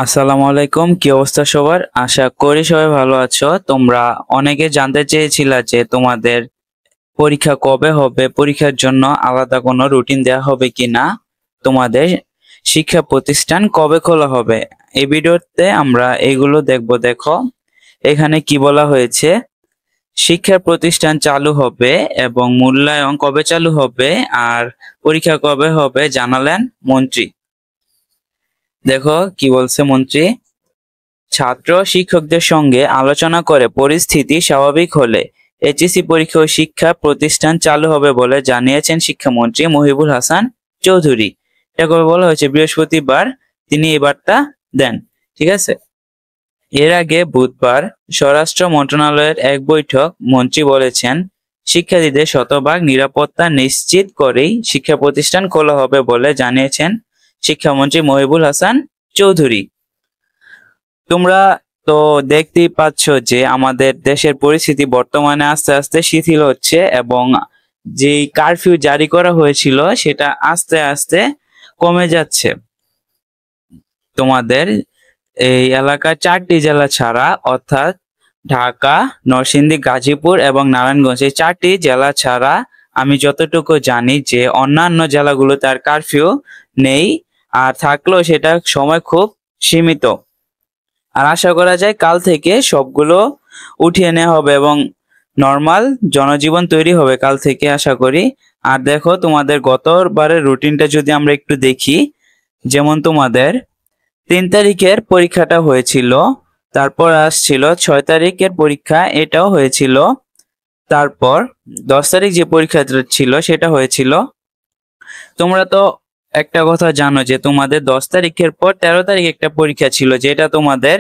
আসসালামু আলাইকুম, কি অবস্থা সবার? আশা করি সবাই ভালো আছো। তোমরা অনেকে জানতে চেয়েছিলা যে তোমাদের পরীক্ষা কবে হবে, পরীক্ষার জন্য আলাদা কোনো রুটিন দেওয়া হবে কিনা, তোমাদের শিক্ষা প্রতিষ্ঠান কবে খোলা হবে। এই ভিডিওতে আমরা এগুলো দেখবো। দেখো এখানে কি বলা হয়েছে, শিক্ষা প্রতিষ্ঠান চালু হবে এবং মূল্যায়ন কবে চালু হবে আর পরীক্ষা কবে হবে জানালেন মন্ত্রী। দেখো কি বলছে মন্ত্রী, ছাত্র শিক্ষকদের সঙ্গে আলোচনা করে পরিস্থিতি স্বাভাবিক হলে এইচএসসি পরীক্ষা ও শিক্ষা প্রতিষ্ঠান চালু হবে বলে জানিয়েছেন শিক্ষামন্ত্রী মহিবুল হাসান চৌধুরী। এটা কবে বলা হয়েছে? বৃহস্পতিবার তিনি এই বার্তা দেন। ঠিক আছে। এর আগে বুধবার স্বরাষ্ট্র মন্ত্রণালয়ের এক বৈঠক মন্ত্রী বলেছেন, শিক্ষার্থীদের শতভাগ নিরাপত্তা নিশ্চিত করেই শিক্ষা প্রতিষ্ঠান খোলা হবে বলে জানিয়েছেন শিক্ষামন্ত্রী মহিবুল হাসান চৌধুরী। তোমরা তো দেখতেই পাচ্ছ যে আমাদের দেশের পরিস্থিতি বর্তমানে আস্তে আস্তে শিথিল হচ্ছে এবং যে কারফিউ জারি করা হয়েছিল সেটা আস্তে আস্তে কমে যাচ্ছে। তোমাদের এই এলাকার 4টি জেলা ছাড়া, অর্থাৎ ঢাকা, নরসিংদী, গাজীপুর এবং নারায়ণগঞ্জ, এই 4টি জেলা ছাড়া আমি যতটুকু জানি যে অন্যান্য জেলাগুলোতে আর কারফিউ নেই, আর থাকলেও সেটা সময় খুব সীমিত। আর আশা করা যায় কাল থেকে সবগুলো উঠিয়ে নেওয়া হবে এবং নর্মাল জনজীবন তৈরি হবে কাল থেকে আশা করি। আর দেখো তোমাদের গতবারের রুটিনটা যদি আমরা একটু দেখি, যেমন তোমাদের 3 তারিখের পরীক্ষাটা হয়েছিল, তারপর আসছিল 6 তারিখের পরীক্ষা, এটাও হয়েছিল, তারপর 10 তারিখ যে পরীক্ষাটা ছিল সেটা হয়েছিল। তোমরা তো একটা কথা জানো যে তোমাদের 10 তারিখের পর 13 তারিখ একটা পরীক্ষা ছিল, যেটা তোমাদের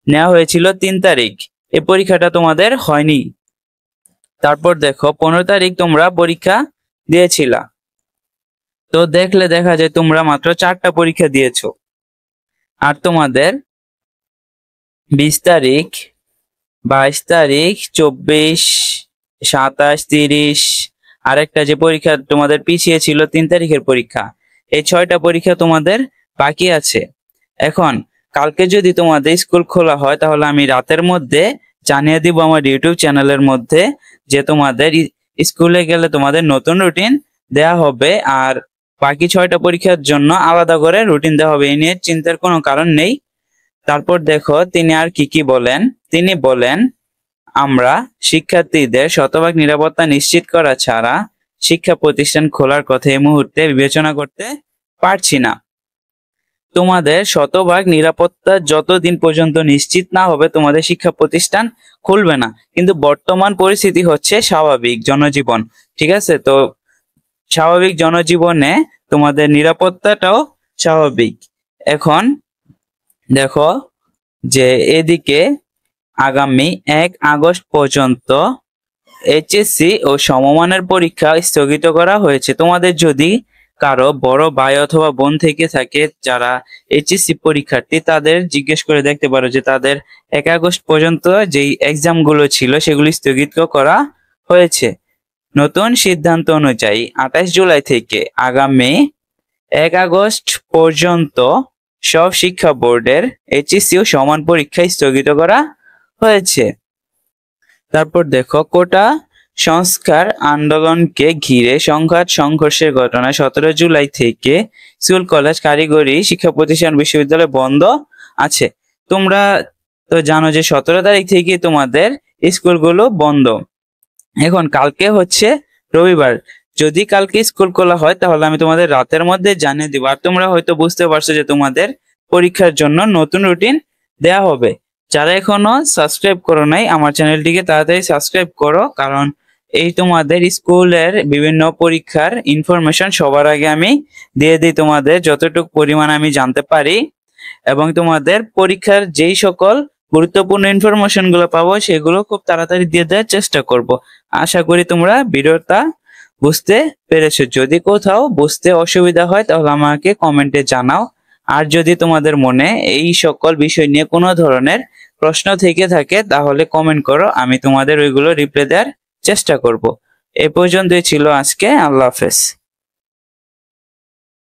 নেওয়া হয়েছিল 3 তারিখ। এই পরীক্ষাটা তোমাদের হয়নি। তারপর দেখো 15 তারিখ তোমরা পরীক্ষা দিয়েছিলা, তো দেখলে দেখা যায় তোমরা মাত্র 4টা পরীক্ষা দিয়েছো। আর তোমাদের 20 তারিখ, 22 তারিখ, 24, 27, 30 আরেকটা যে পরীক্ষা তোমাদের পিছিয়ে ছিল 3 তারিখের পরীক্ষা, এই 6টা পরীক্ষা তোমাদের বাকি আছে। এখন কালকে যদি তোমাদের স্কুল খোলা হয় তাহলে আমি রাতের মধ্যে জানিয়ে দিব আমার ইউটিউব চ্যানেলের মধ্যে যে তোমাদের স্কুলে গেলে তোমাদের নতুন রুটিন দেয়া হবে আর বাকি 6টা পরীক্ষার জন্য আলাদা করে রুটিন দেওয়া হবে। এই নিয়ে চিন্তার কোনো কারণ নেই। তারপর দেখো তিনি আর কি বলেন। তিনি বলেন, আমরা শিক্ষার্থীদের শতভাগ নিরাপত্তা নিশ্চিত করা ছাড়া শিক্ষা প্রতিষ্ঠান খোলার কথা এই মুহূর্তে বিবেচনা করতে পারছি না। তোমাদের শতভাগ নিরাপত্তা যতদিন পর্যন্ত নিশ্চিত না হবে তোমাদের শিক্ষা প্রতিষ্ঠান খুলবে না। কিন্তু বর্তমান পরিস্থিতি হচ্ছে স্বাভাবিক জনজীবন। ঠিক আছে, তো স্বাভাবিক জনজীবনে তোমাদের নিরাপত্তাটাও স্বাভাবিক। এখন দেখো যে এদিকে আগামী 1 আগস্ট পর্যন্ত এইচএসসি ও সমমানের পরীক্ষা স্থগিত করা হয়েছে। তোমাদের যদি কারো বড় ভাই অথবা বোন থেকে থাকে যারা এইচএসসি পরীক্ষার্থী, তাদের জিজ্ঞেস করে দেখতে পারো যে তাদের 1 আগস্ট পর্যন্ত যেই এক্সাম গুলো ছিল সেগুলি স্থগিত করা হয়েছে। নতুন সিদ্ধান্ত অনুযায়ী 28 জুলাই থেকে আগামী 1 আগস্ট পর্যন্ত সব শিক্ষা বোর্ডের এইচএসসি ও সমান পরীক্ষা স্থগিত করা হয়েছে। তারপর দেখো, কোটা সংস্কার আন্দোলনকে ঘিরে সংঘাত সংঘর্ষের ঘটনা 17 জুলাই থেকে স্কুল, কলেজ, কারিগরি শিক্ষা প্রতিষ্ঠান, বিশ্ববিদ্যালয় বন্ধ আছে। তোমরা তো জানো যে 17 তারিখ থেকে তোমাদের স্কুলগুলো বন্ধ। এখন কালকে হচ্ছে রবিবার, যদি কালকে স্কুল খোলা হয় তাহলে আমি তোমাদের রাতের মধ্যে জানিয়ে দিব। আর তোমরা হয়তো বুঝতে পারছো যে তোমাদের পরীক্ষার জন্য নতুন রুটিন দেয়া হবে। যারা এখনো সাবস্ক্রাইব করো নাই আমার চ্যানেলটিকে তাড়াতাড়ি সাবস্ক্রাইব করো, কারণ এই তোমাদের স্কুলের বিভিন্ন পরীক্ষার ইনফরমেশন সবার আগে আমি দিয়ে দিই তোমাদের যতটুকু পরিমাণ আমি জানতে পারি, এবং তোমাদের পরীক্ষার যেই সকল গুরুত্বপূর্ণ ইনফরমেশন গুলো পাবো সেগুলো খুব তাড়াতাড়ি দিয়ে দেওয়ার চেষ্টা করব। আশা করি তোমরা ভিডিওটা বুঝতে পেরেছো। যদি কোথাও বুঝতে অসুবিধা হয় তাহলে আমাকে কমেন্টে জানাও। আর যদি তোমাদের মনে এই সকল বিষয় নিয়ে কোনো ধরনের প্রশ্ন থেকে থাকে তাহলে কমেন্ট করো, আমি তোমাদের ওইগুলো রিপ্লাই দেওয়ার চেষ্টা করব। এ পর্যন্তই ছিল আজকে। আল্লাহ হাফেজ।